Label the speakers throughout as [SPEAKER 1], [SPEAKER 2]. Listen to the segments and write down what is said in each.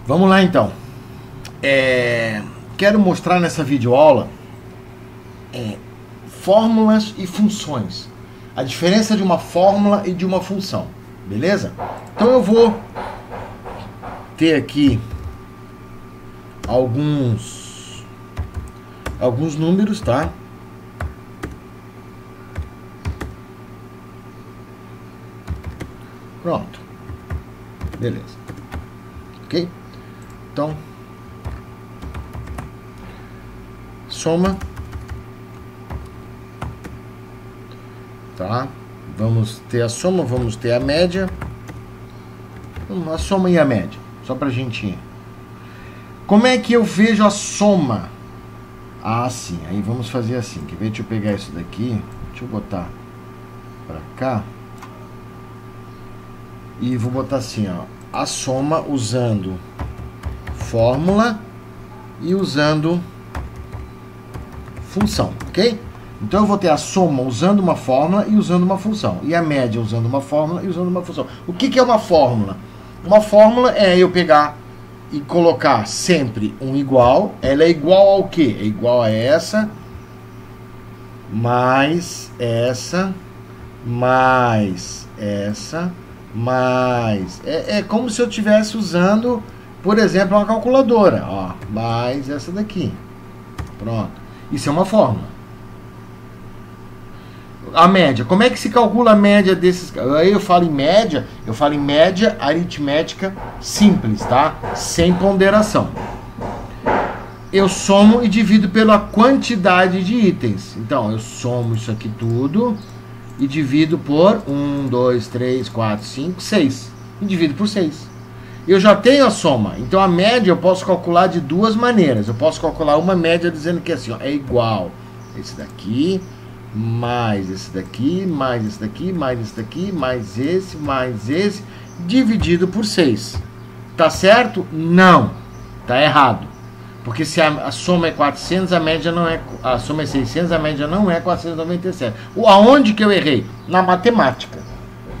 [SPEAKER 1] Vamos lá então. Quero mostrar nessa videoaula fórmulas e funções. A diferença de uma fórmula e de uma função. Beleza? Então eu vou ter aqui alguns números, tá? Pronto. Beleza. Ok? Então, soma. Tá? Vamos ter a soma, vamos ter a média. A soma e a média. Só pra gente... Como é que eu vejo a soma? Ah, sim. Aí vamos fazer assim. Quer ver? Deixa eu pegar isso daqui. Deixa eu botar pra cá. E vou botar assim, ó. A soma usando fórmula e usando função, ok? Então eu vou ter a soma usando uma fórmula e usando uma função. E a média usando uma fórmula e usando uma função. O que é uma fórmula? Uma fórmula é eu pegar e colocar sempre um igual. Ela é igual ao quê? É igual a essa, mais essa, mais essa, mais... É como se eu estivesse usando, por exemplo, uma calculadora. Ó, mais essa daqui. Pronto. Isso é uma fórmula. A média. Como é que se calcula a média desses? Aí eu falo em média aritmética simples, tá? Sem ponderação. Eu somo e divido pela quantidade de itens. Então, eu somo isso aqui tudo e divido por 1, 2, 3, 4, 5, 6. E divido por 6. Eu já tenho a soma. Então, a média eu posso calcular de duas maneiras. Eu posso calcular uma média dizendo que assim, ó, é igual esse daqui, mais esse daqui, mais esse daqui, mais esse daqui, mais esse, dividido por 6. Tá certo? Não. Tá errado. Porque se a soma é 400, a média não é... A soma é 600, a média não é 497. Aonde que eu errei? Na matemática.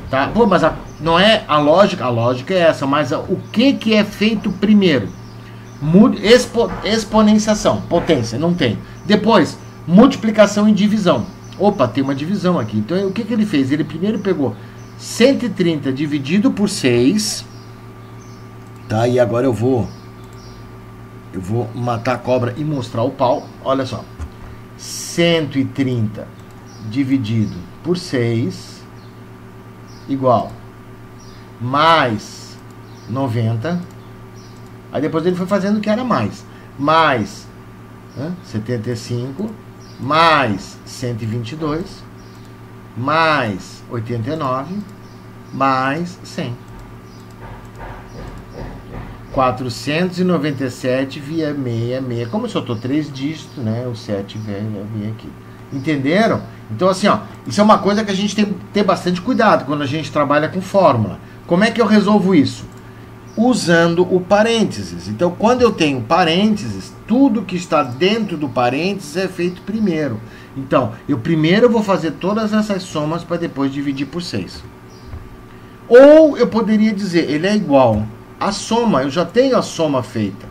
[SPEAKER 1] Tá? Pô, mas não é a lógica? A lógica é essa, mas o que é feito primeiro? Exponenciação, potência, não tem. Depois, multiplicação e divisão. Opa, tem uma divisão aqui. Então, o que ele fez? Ele primeiro pegou 130 dividido por 6. Tá? E agora eu vou matar a cobra e mostrar o pau. Olha só. 130 dividido por 6 igual mais 90. Aí depois ele foi fazendo o que era mais. Mais 75 mais 122 mais 89 mais 100. 497 via 66. Como eu só tô 3 dígitos, né? O 7 vem aqui. Entenderam? Então assim, ó, isso é uma coisa que a gente tem que ter bastante cuidado quando a gente trabalha com fórmula. Como é que eu resolvo isso? Usando o parênteses. Então, quando eu tenho parênteses, tudo que está dentro do parênteses é feito primeiro. Então, eu primeiro vou fazer todas essas somas para depois dividir por 6. Ou eu poderia dizer, ele é igual a soma, eu já tenho a soma feita.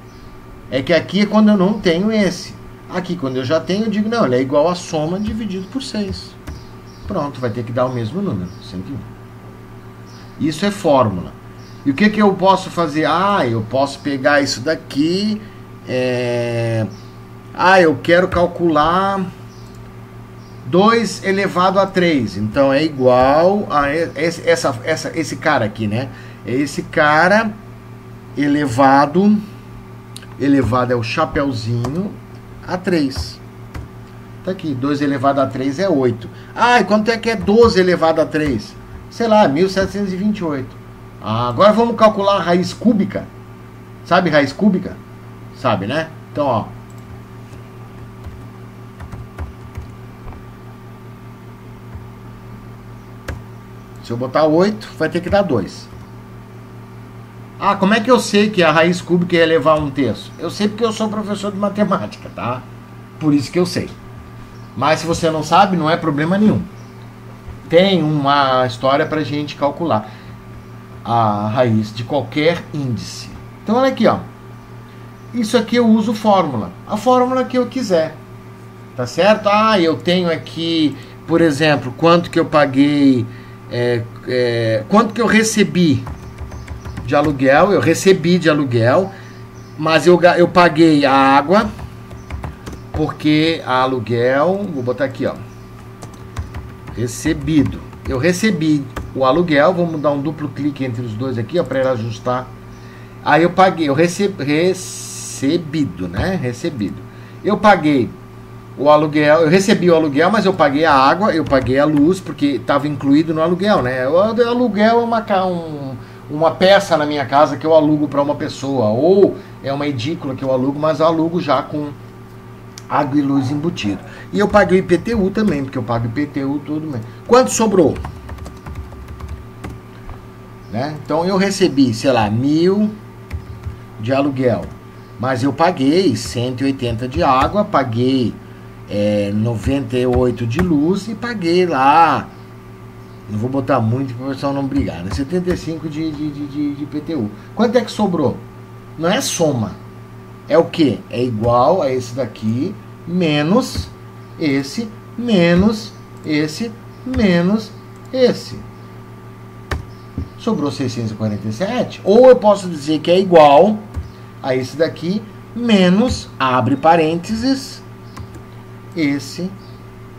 [SPEAKER 1] É que aqui é quando eu não tenho esse. Aqui, quando eu já tenho, eu digo, não, ele é igual a soma dividido por 6. Pronto, vai ter que dar o mesmo número, 101. Isso é fórmula. E o que eu posso fazer? Ah, eu posso pegar isso daqui. Eu quero calcular 2 elevado a 3. Então é igual a esse cara aqui, né? É esse cara elevado é o chapeuzinho a 3. Tá aqui, 2 elevado a 3 é 8. Ah, e quanto é que é 12 elevado a 3? Sei lá, 1728. Agora vamos calcular a raiz cúbica. Sabe raiz cúbica? Sabe, né? Então, ó. Se eu botar 8, vai ter que dar 2. Como é que eu sei que a raiz cúbica é elevar 1/3? Eu sei porque eu sou professor de matemática, tá? Por isso que eu sei. Mas se você não sabe, não é problema nenhum. Tem uma história pra gente calcular a raiz de qualquer índice. Então olha aqui, ó. Isso aqui eu uso fórmula. A fórmula que eu quiser. Tá certo? Ah, eu tenho aqui, por exemplo, quanto que eu paguei, quanto que eu recebi de aluguel. Eu recebi de aluguel, mas eu paguei a água, porque a aluguel, vou botar aqui, ó, recebido. Eu recebi o aluguel, vamos dar um duplo clique entre os dois aqui, ó, para ele ajustar. Aí eu paguei, eu recebido, né? Recebido. Eu paguei o aluguel, eu recebi o aluguel, mas eu paguei a água, eu paguei a luz, porque estava incluído no aluguel, né? O aluguel é uma peça na minha casa que eu alugo para uma pessoa, ou é uma edícula que eu alugo, mas eu alugo já com água e luz embutido. E eu paguei o IPTU também, porque eu pago IPTU tudo mesmo. Quanto sobrou? Né? Então eu recebi, sei lá, 1.000 de aluguel, mas eu paguei 180 de água, paguei 98 de luz e paguei lá, não vou botar muito para o pessoal não brigar, né? 75 de IPTU. Quanto é que sobrou? Não é soma, é o que? É igual a esse daqui, menos esse, menos esse, menos esse. Sobrou 647. Ou eu posso dizer que é igual a esse daqui, menos, abre parênteses, esse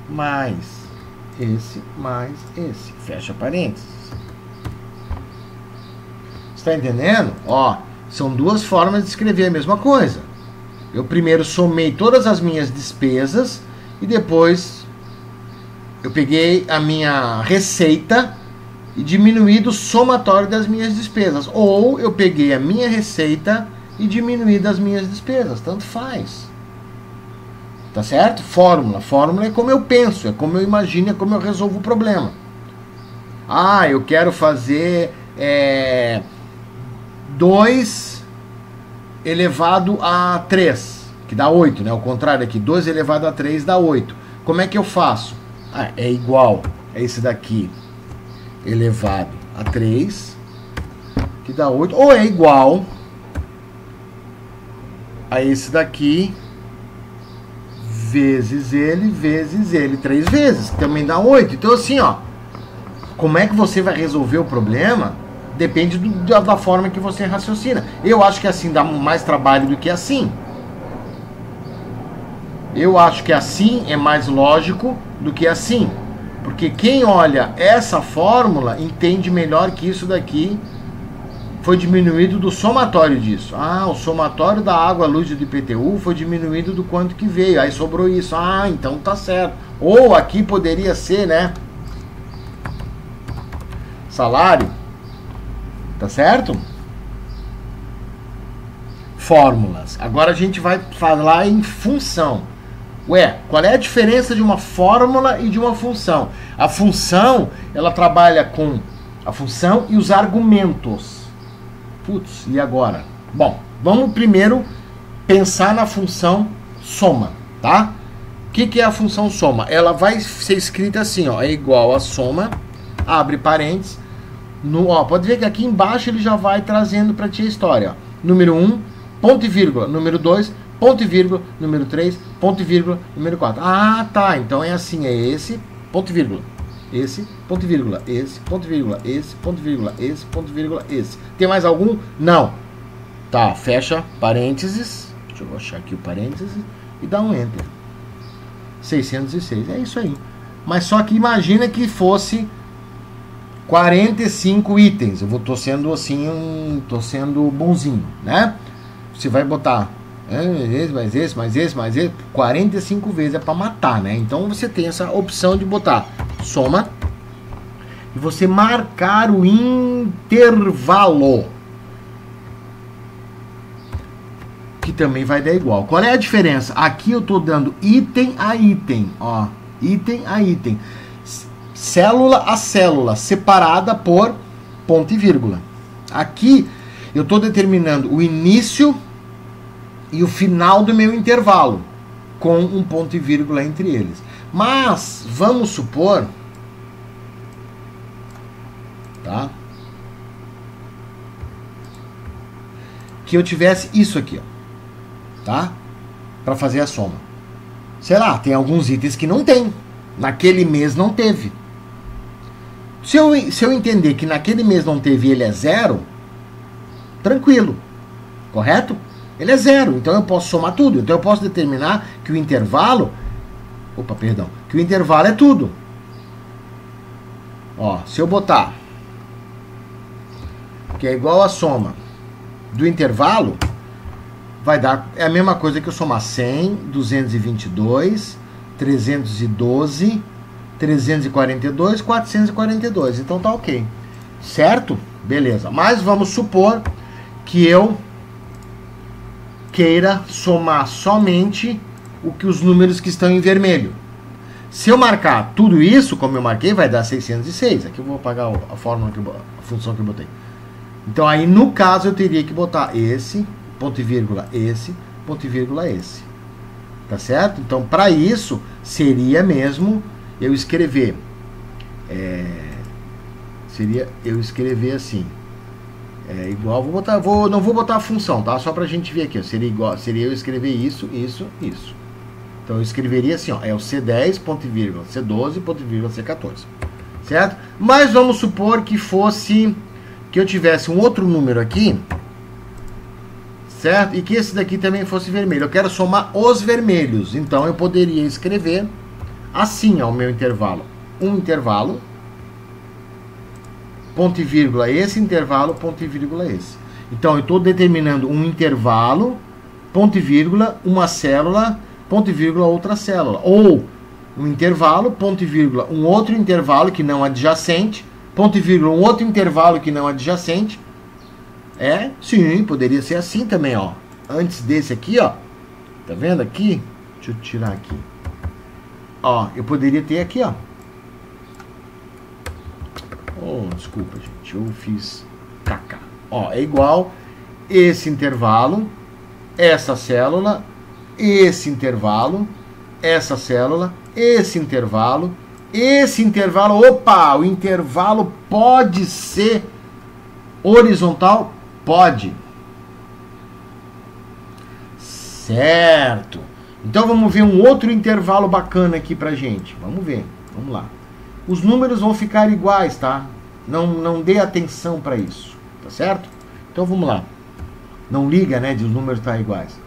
[SPEAKER 1] mais esse, fecha parênteses. Está entendendo? Ó, são duas formas de escrever a mesma coisa. Eu primeiro somei todas as minhas despesas e depois eu peguei a minha receita e diminuí do somatório das minhas despesas. Ou eu peguei a minha receita e diminuí das minhas despesas. Tanto faz. Tá certo? Fórmula. Fórmula é como eu penso, é como eu imagino, é como eu resolvo o problema. Ah, eu quero fazer 2 elevado a 3, que dá 8, né? O contrário aqui, 2 elevado a 3 dá 8. Como é que eu faço? Ah, é igual a esse daqui elevado a 3, que dá 8, ou é igual a esse daqui vezes ele, 3 vezes, que também dá 8. Então assim, ó, como é que você vai resolver o problema depende da forma que você raciocina. Eu acho que assim dá mais trabalho do que assim. Eu acho que assim é mais lógico do que assim. Porque quem olha essa fórmula entende melhor que isso daqui foi diminuído do somatório disso. Ah, o somatório da água, luz e do IPTU foi diminuído do quanto que veio. Aí sobrou isso. Ah, então tá certo. Ou aqui poderia ser, né? Salário. Tá certo? Fórmulas. Agora a gente vai falar em função. Ué, qual é a diferença de uma fórmula e de uma função? A função, ela trabalha com a função e os argumentos. Putz, e agora? Bom, vamos primeiro pensar na função soma, tá? O que é a função soma? Ela vai ser escrita assim, ó, é igual a soma, abre parênteses, ó, pode ver que aqui embaixo ele já vai trazendo para ti a história, ó. Número 1, ponto e vírgula, número 2, ponto e vírgula, número 3, ponto e vírgula, número 4. Ah, tá, então é assim, é esse, ponto e vírgula. Esse, ponto e vírgula, esse, ponto e vírgula, esse, ponto e vírgula, esse, ponto e vírgula, esse. Tem mais algum? Não. Tá, fecha parênteses. Deixa eu achar aqui o parênteses e dá um enter. 606, é isso aí. Mas só que imagina que fosse 45 itens. Tô sendo assim, tô sendo bonzinho, né? Você vai botar mais esse, 45 vezes é para matar, né? Então você tem essa opção de botar soma e você marcar o intervalo, que também vai dar igual. Qual é a diferença? Aqui eu tô dando item a item, ó, item a item, célula a célula, separada por ponto e vírgula. Aqui eu tô determinando o início e o final do meu intervalo, com um ponto e vírgula entre eles. Mas, vamos supor, tá, que eu tivesse isso aqui, ó, tá? Para fazer a soma. Sei lá, tem alguns itens que não tem. Naquele mês não teve. Se eu entender que naquele mês não teve e ele é zero, tranquilo. Correto? Ele é zero, então eu posso somar tudo. Então eu posso determinar que o intervalo... Opa, perdão. Que o intervalo é tudo. Ó, se eu botar... que é igual a soma do intervalo, vai dar... é a mesma coisa que eu somar 100, 222, 312, 342, 442. Então tá ok. Certo? Beleza. Mas vamos supor que eu queira somar somente os números que estão em vermelho. Se eu marcar tudo isso, como eu marquei, vai dar 606. Aqui eu vou apagar a função que eu botei. Então aí, no caso, eu teria que botar esse, ponto e vírgula, esse, ponto e vírgula, esse. Tá certo? Então, para isso, seria mesmo eu escrever. Seria eu escrever assim. Igual, não vou botar a função, tá? Só pra gente ver aqui, ó. Seria eu escrever isso, isso, isso. Então eu escreveria assim, ó, é o C10, ponto e vírgula, C12, ponto e vírgula, C14. Certo? Mas vamos supor que eu tivesse um outro número aqui, certo? E que esse daqui também fosse vermelho. Eu quero somar os vermelhos. Então eu poderia escrever assim, ó, o meu intervalo. Um intervalo, ponto e vírgula esse, intervalo, ponto e vírgula esse. Então eu estou determinando um intervalo, ponto e vírgula, uma célula, ponto e vírgula, outra célula. Ou um intervalo, ponto e vírgula, um outro intervalo que não adjacente, ponto e vírgula, um outro intervalo que não adjacente. Sim, poderia ser assim também, ó. Antes desse aqui, ó. Tá vendo aqui? Deixa eu tirar aqui. Ó, eu poderia ter aqui, ó. Oh, desculpa, gente. Eu fiz caca. Ó, é igual esse intervalo, essa célula, esse intervalo, essa célula, esse intervalo, esse intervalo. Opa! O intervalo pode ser horizontal? Pode. Certo. Então vamos ver um outro intervalo bacana aqui pra gente. Vamos ver. Vamos lá. Os números vão ficar iguais, tá? Não dê atenção para isso, tá certo? Então vamos lá. Não liga, né, de os números estar iguais.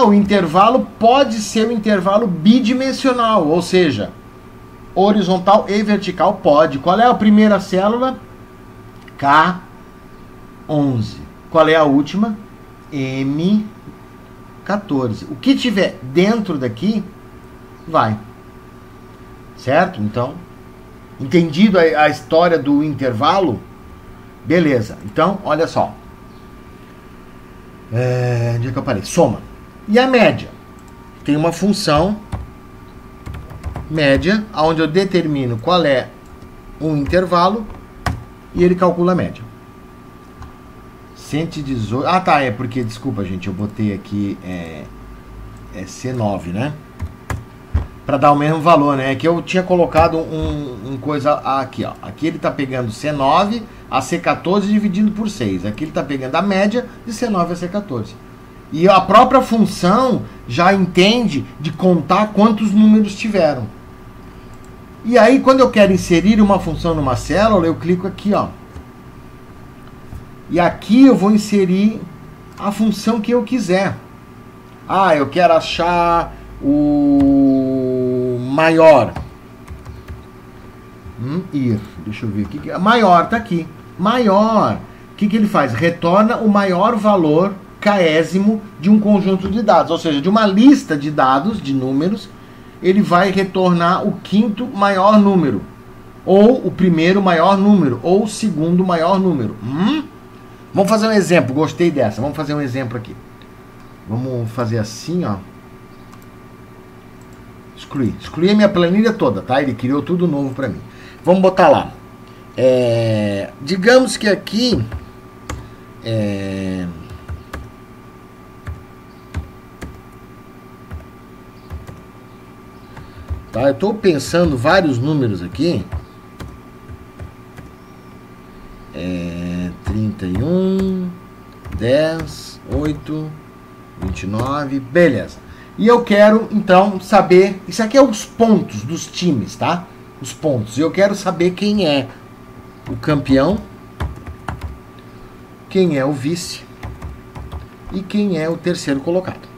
[SPEAKER 1] O intervalo pode ser um intervalo bidimensional, ou seja, horizontal e vertical pode. Qual é a primeira célula? K11. Qual é a última? M14. O que tiver dentro daqui, vai. Certo? Então, entendido a história do intervalo? Beleza. Então, olha só. Onde é que eu parei? Soma. E a média? Tem uma função média, onde eu determino qual é um intervalo e ele calcula a média. 118. Ah, tá. Porque, desculpa, gente, eu botei aqui C9, né? Para dar o mesmo valor, né? É que eu tinha colocado um coisa aqui, ó. Aqui ele tá pegando C9 a C14 dividido por 6. Aqui ele tá pegando a média de C9 a C14. E a própria função já entende de contar quantos números tiveram. E aí, quando eu quero inserir uma função numa célula, eu clico aqui, ó. E aqui eu vou inserir a função que eu quiser. Eu quero achar o maior. Deixa eu ver aqui. Maior, tá aqui. Maior. O que ele faz? Retorna o maior valor késimo de um conjunto de dados. Ou seja, de uma lista de dados, de números, ele vai retornar o quinto maior número. Ou o primeiro maior número. Ou o segundo maior número. Vamos fazer um exemplo. Gostei dessa. Vamos fazer um exemplo aqui. Vamos fazer assim, ó. Excluir a minha planilha toda, tá? Ele criou tudo novo para mim. Vamos botar lá. Digamos que aqui... Tá? Eu estou pensando vários números aqui. 31... 10, 8, 29, beleza. E eu quero, então, saber... Isso aqui é os pontos dos times, tá? Os pontos. E eu quero saber quem é o campeão, quem é o vice e quem é o terceiro colocado.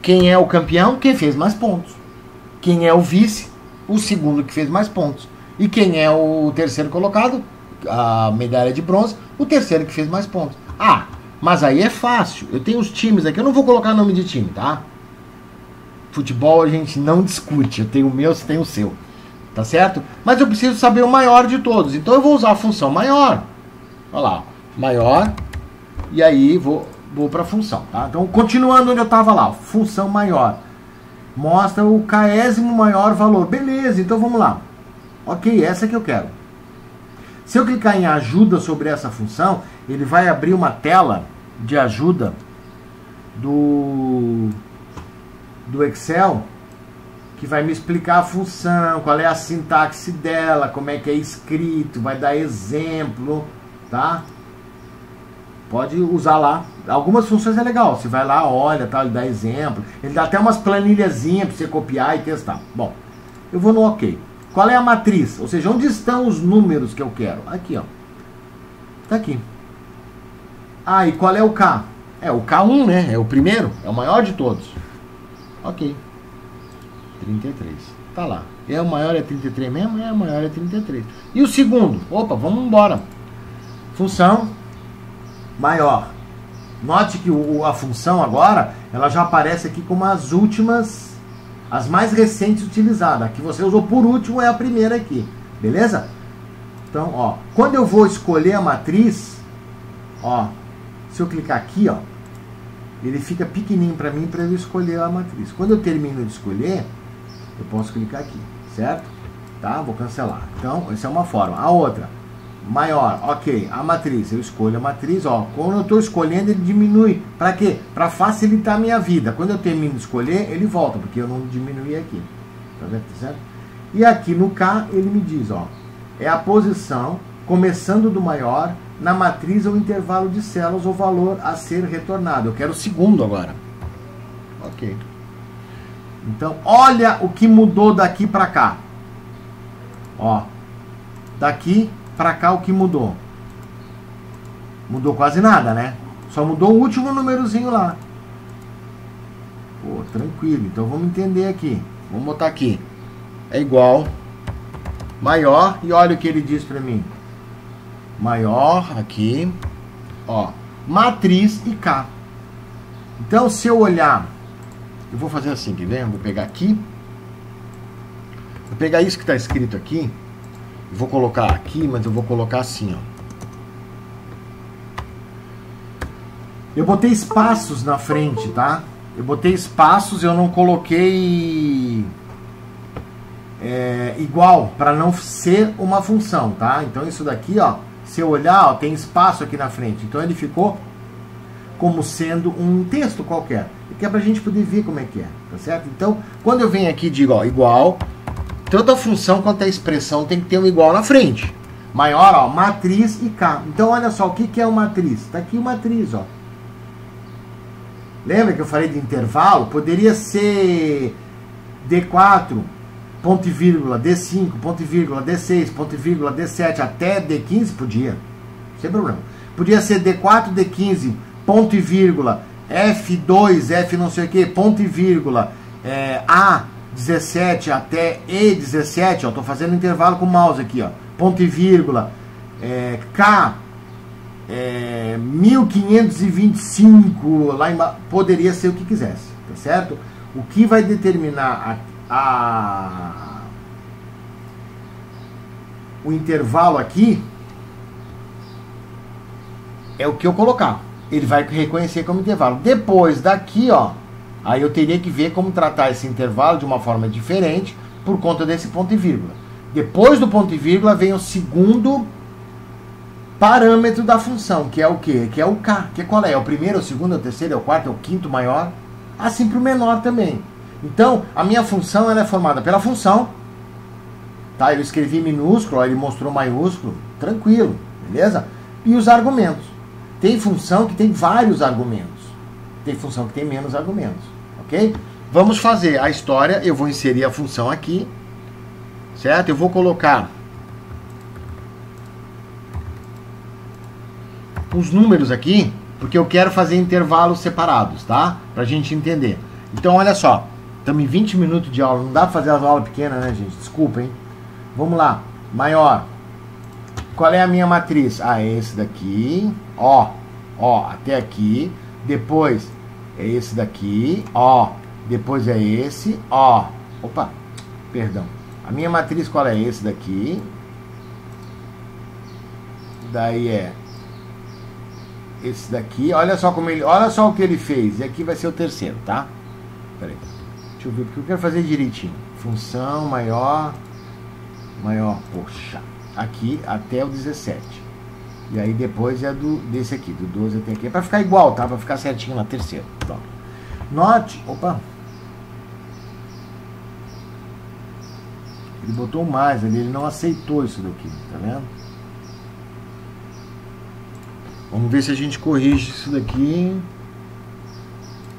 [SPEAKER 1] Quem é o campeão? Quem fez mais pontos. Quem é o vice? O segundo que fez mais pontos. E quem é o terceiro colocado? A medalha de bronze, o terceiro que fez mais pontos. Ah, mas aí é fácil. Eu tenho os times aqui, eu não vou colocar nome de time, tá? Futebol a gente não discute. Eu tenho o meu, você tem o seu. Tá certo? Mas eu preciso saber o maior de todos. Então eu vou usar a função maior. Olha lá, maior. E aí vou para a função, tá? Então, continuando onde eu estava lá, função maior. Mostra o késimo maior valor. Beleza, então vamos lá. Ok, essa que eu quero. Se eu clicar em ajuda sobre essa função, ele vai abrir uma tela de ajuda do Excel, que vai me explicar a função, qual é a sintaxe dela, como é que é escrito, vai dar exemplo, tá? Pode usar lá. Algumas funções é legal. Você vai lá, olha, tá, ele dá exemplo. Ele dá até umas planilhazinhas para você copiar e testar. Bom, eu vou no OK. Qual é a matriz? Ou seja, onde estão os números que eu quero? Aqui, ó. Tá aqui. Ah, e qual é o K? É o K1, né? É o primeiro, é o maior de todos. Ok. 33. Tá lá. É o maior é 33 mesmo? É, o maior é 33. E o segundo? Opa, vamos embora. Função maior. Note que a função agora, ela já aparece aqui como as últimas, as mais recentes utilizadas. A que você usou por último é a primeira aqui. Beleza? Então, ó, quando eu vou escolher a matriz, ó, se eu clicar aqui, ó, ele fica pequenininho para mim para eu escolher a matriz. Quando eu termino de escolher, eu posso clicar aqui, certo? Tá? Vou cancelar. Então, essa é uma forma. A outra, maior, ok, a matriz, eu escolho a matriz, ó, quando eu estou escolhendo ele diminui, para quê? Para facilitar a minha vida. Quando eu termino de escolher, ele volta, porque eu não diminuí aqui, tá vendo? Certo? E aqui no K, ele me diz, ó, é a posição, começando do maior, na matriz ou intervalo de células, o valor a ser retornado. Eu quero o segundo agora. Ok. Então, olha o que mudou daqui para cá. Ó, daqui para cá o que mudou? Mudou quase nada, né? Só mudou o último númerozinho lá. Pô, tranquilo. Então vamos entender aqui. Vamos botar aqui. É igual, maior, e olha o que ele diz para mim. Maior aqui, ó, matriz e K. Então se eu olhar, eu vou fazer assim, quer ver? Eu vou pegar aqui. Vou pegar isso que está escrito aqui. Vou colocar aqui, mas eu vou colocar assim, ó. Eu botei espaços na frente, tá? Eu botei espaços, eu não coloquei igual, para não ser uma função, tá? Então isso daqui, ó, se eu olhar, ó, tem espaço aqui na frente. Então ele ficou como sendo um texto qualquer. Que é pra gente poder ver como é que é, tá certo? Então, quando eu venho aqui e digo, ó, igual, tanto a função quanto a expressão tem que ter um igual na frente. Maior, ó, matriz e K. Então, olha só, o que é uma matriz? Tá aqui uma matriz, ó. Lembra que eu falei de intervalo? Poderia ser D4, ponto e vírgula, D5, ponto e vírgula, D6, ponto e vírgula, D7, até D15, podia. Sem problema. Podia ser D4, D15, ponto e vírgula, F2, F não sei o que, ponto e vírgula, A17 até E17, ó, tô fazendo intervalo com o mouse aqui, ó, ponto e vírgula, K 1525, lá embaixo, poderia ser o que quisesse, tá certo? O que vai determinar o intervalo aqui é o que eu colocar. Ele vai reconhecer como intervalo. Depois daqui, ó, aí eu teria que ver como tratar esse intervalo de uma forma diferente por conta desse ponto e vírgula. Depois do ponto e vírgula vem o segundo parâmetro da função, que é o quê? Que é o K. Que qual é? É o primeiro, é o segundo, é o terceiro, é o quarto, é o quinto maior? Assim para o menor também. Então, a minha função ela é formada pela função, tá? Eu escrevi minúsculo, ó, ele mostrou maiúsculo, tranquilo, beleza? E os argumentos. Tem função que tem vários argumentos. Tem função que tem menos argumentos. Ok? Vamos fazer a história. Eu vou inserir a função aqui. Certo? Eu vou colocar os números aqui, porque eu quero fazer intervalos separados, tá? Pra gente entender. Então, olha só. Estamos em 20 minutos de aula. Não dá pra fazer as aulas pequenas, né, gente? Desculpa, hein? Vamos lá. Maior. Qual é a minha matriz? Ah, é esse daqui. Ó, até aqui. Depois é esse daqui. Ó, depois é esse. Ó. Opa, perdão. A minha matriz qual é? Esse daqui. Daí é esse daqui. Olha só como ele, olha só o que ele fez. E aqui vai ser o terceiro, tá? Peraí. Deixa eu ver, porque eu quero fazer direitinho. Função maior, poxa. Aqui até o 17. E aí depois é desse aqui, do 12 até aqui. É pra ficar igual, tá? Pra ficar certinho na terceira. Pronto. Note, opa. Ele botou mais ali, ele não aceitou isso daqui, tá vendo? Vamos ver se a gente corrige isso daqui.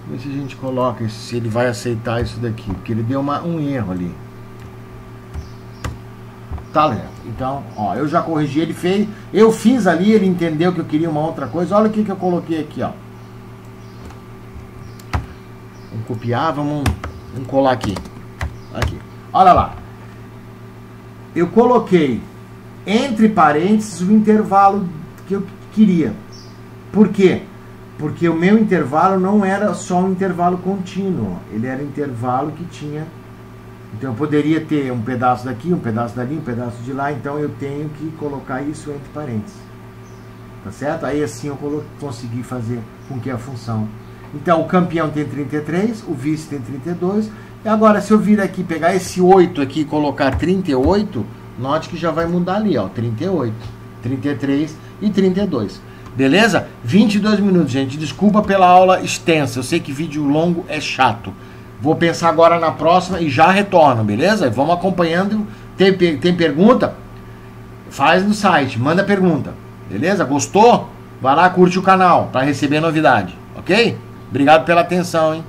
[SPEAKER 1] Ver se a gente coloca, se ele vai aceitar isso daqui, porque ele deu um erro ali. Tá, Léo. Então, ó, eu já corrigi, ele fez, eu fiz ali, ele entendeu que eu queria uma outra coisa. Olha o que eu coloquei aqui, ó. Vamos copiar, vamos colar aqui. Aqui. Olha lá. Eu coloquei entre parênteses o intervalo que eu queria. Por quê? Porque o meu intervalo não era só um intervalo contínuo, ele era intervalo que tinha. Então eu poderia ter um pedaço daqui, um pedaço dali, um pedaço de lá, então eu tenho que colocar isso entre parênteses. Tá certo? Aí assim eu consegui fazer com que a função... Então o campeão tem 33, o vice tem 32, e agora se eu vir aqui, pegar esse 8 aqui e colocar 38, note que já vai mudar ali, ó, 38, 33 e 32. Beleza? 22 minutos, gente. Desculpa pela aula extensa, eu sei que vídeo longo é chato. Vou pensar agora na próxima e já retorno, beleza? Vamos acompanhando. Tem pergunta? Faz no site, manda pergunta. Beleza? Gostou? Vai lá, curte o canal para receber novidade, ok? Obrigado pela atenção, hein?